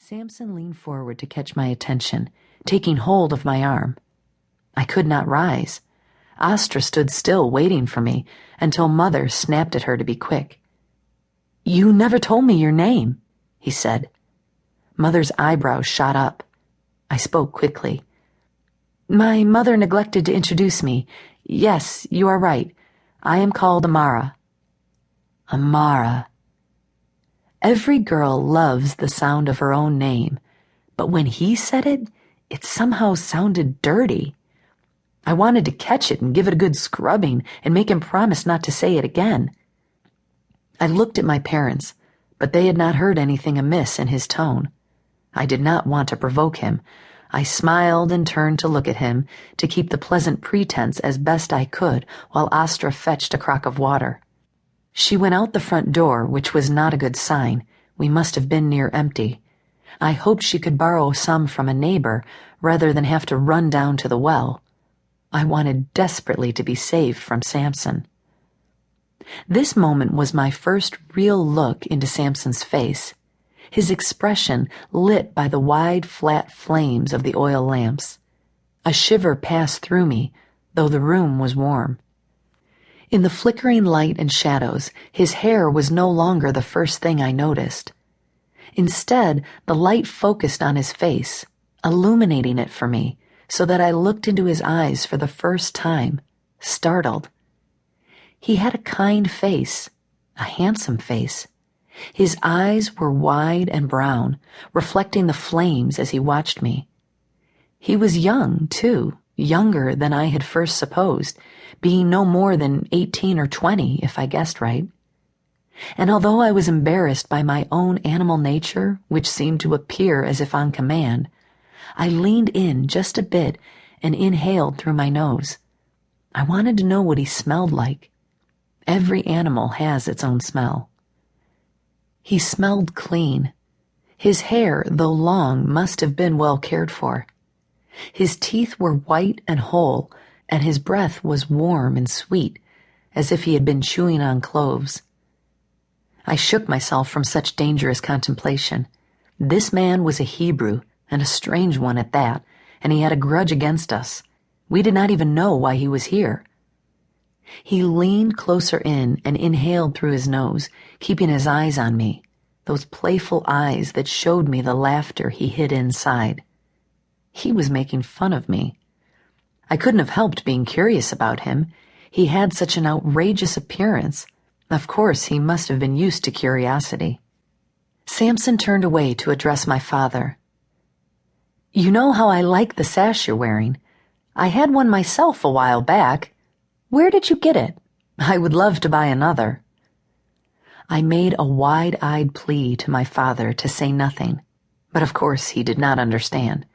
Samson leaned forward to catch my attention, taking hold of my arm. I could not rise. Astra stood still, waiting for me, until Mother snapped at her to be quick. "You never told me your name," he said. Mother's eyebrows shot up. I spoke quickly. "My mother neglected to introduce me. Yes, you are right. I am called Amara." Amara. Every girl loves the sound of her own name, but when he said it, it somehow sounded dirty. I wanted to catch it and give it a good scrubbing and make him promise not to say it again. I looked at my parents, but they had not heard anything amiss in his tone. I did not want to provoke him. I smiled and turned to look at him, to keep the pleasant pretense as best I could while Astra fetched a crock of water. She went out the front door, which was not a good sign. We must have been near empty. I hoped she could borrow some from a neighbor rather than have to run down to the well. I wanted desperately to be saved from Samson. This moment was my first real look into Samson's face, his expression lit by the wide, flat flames of the oil lamps. A shiver passed through me, though the room was warm. In the flickering light and shadows, his hair was no longer the first thing I noticed. Instead, the light focused on his face, illuminating it for me, so that I looked into his eyes for the first time, startled. He had a kind face, a handsome face. His eyes were wide and brown, reflecting the flames as he watched me. He was young, too, younger than I had first supposed, being no more than 18 or 20, if I guessed right. And although I was embarrassed by my own animal nature, which seemed to appear as if on command, I leaned in just a bit and inhaled through my nose. I wanted to know what he smelled like. Every animal has its own smell. He smelled clean. His hair, though long, must have been well cared for. His teeth were white and whole, and his breath was warm and sweet, as if he had been chewing on cloves. I shook myself from such dangerous contemplation. This man was a Hebrew, and a strange one at that, and he had a grudge against us. We did not even know why he was here. He leaned closer in and inhaled through his nose, keeping his eyes on me, those playful eyes that showed me the laughter he hid inside. He was making fun of me. I couldn't have helped being curious about him. He had such an outrageous appearance. Of course, he must have been used to curiosity. Samson turned away to address my father. "You know how I like the sash you're wearing. I had one myself a while back. Where did you get it? I would love to buy another." I made a wide-eyed plea to my father to say nothing, but of course he did not understand.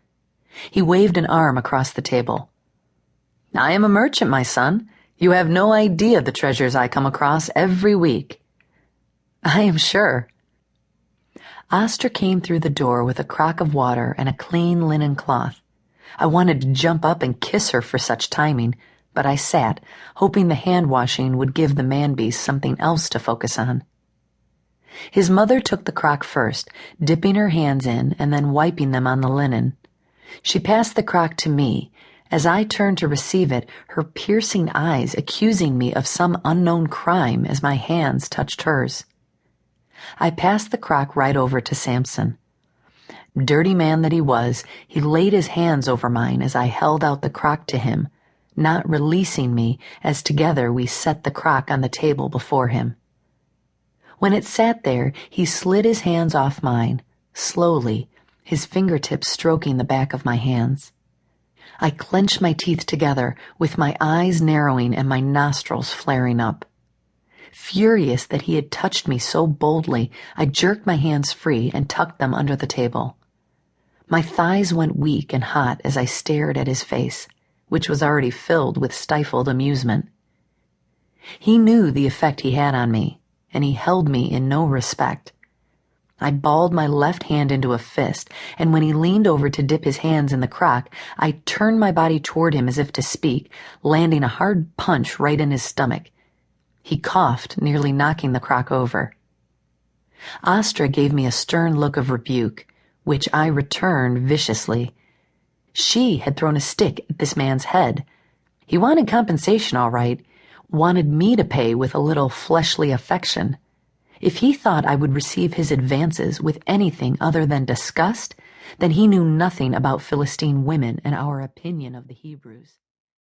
He waved an arm across the table. "I am a merchant, my son. You have no idea the treasures I come across every week." "I am sure." Astra came through the door with a crock of water and a clean linen cloth. I wanted to jump up and kiss her for such timing, but I sat, hoping the hand-washing would give the man-beast something else to focus on. His mother took the crock first, dipping her hands in and then wiping them on the linen. She passed the crock to me. As I turned to receive it, her piercing eyes accusing me of some unknown crime as my hands touched hers. I passed the crock right over to Samson. Dirty man that he was, he laid his hands over mine as I held out the crock to him, not releasing me as together we set the crock on the table before him. When it sat there, he slid his hands off mine, slowly, his fingertips stroking the back of my hands. I clenched my teeth together, with my eyes narrowing and my nostrils flaring up. Furious that he had touched me so boldly, I jerked my hands free and tucked them under the table. My thighs went weak and hot as I stared at his face, which was already filled with stifled amusement. He knew the effect he had on me, and he held me in no respect. I balled my left hand into a fist, and when he leaned over to dip his hands in the crock, I turned my body toward him as if to speak, landing a hard punch right in his stomach. He coughed, nearly knocking the crock over. Astra gave me a stern look of rebuke, which I returned viciously. She had thrown a stick at this man's head. He wanted compensation, all right, wanted me to pay with a little fleshly affection. If he thought I would receive his advances with anything other than disgust, then he knew nothing about Philistine women and our opinion of the Hebrews.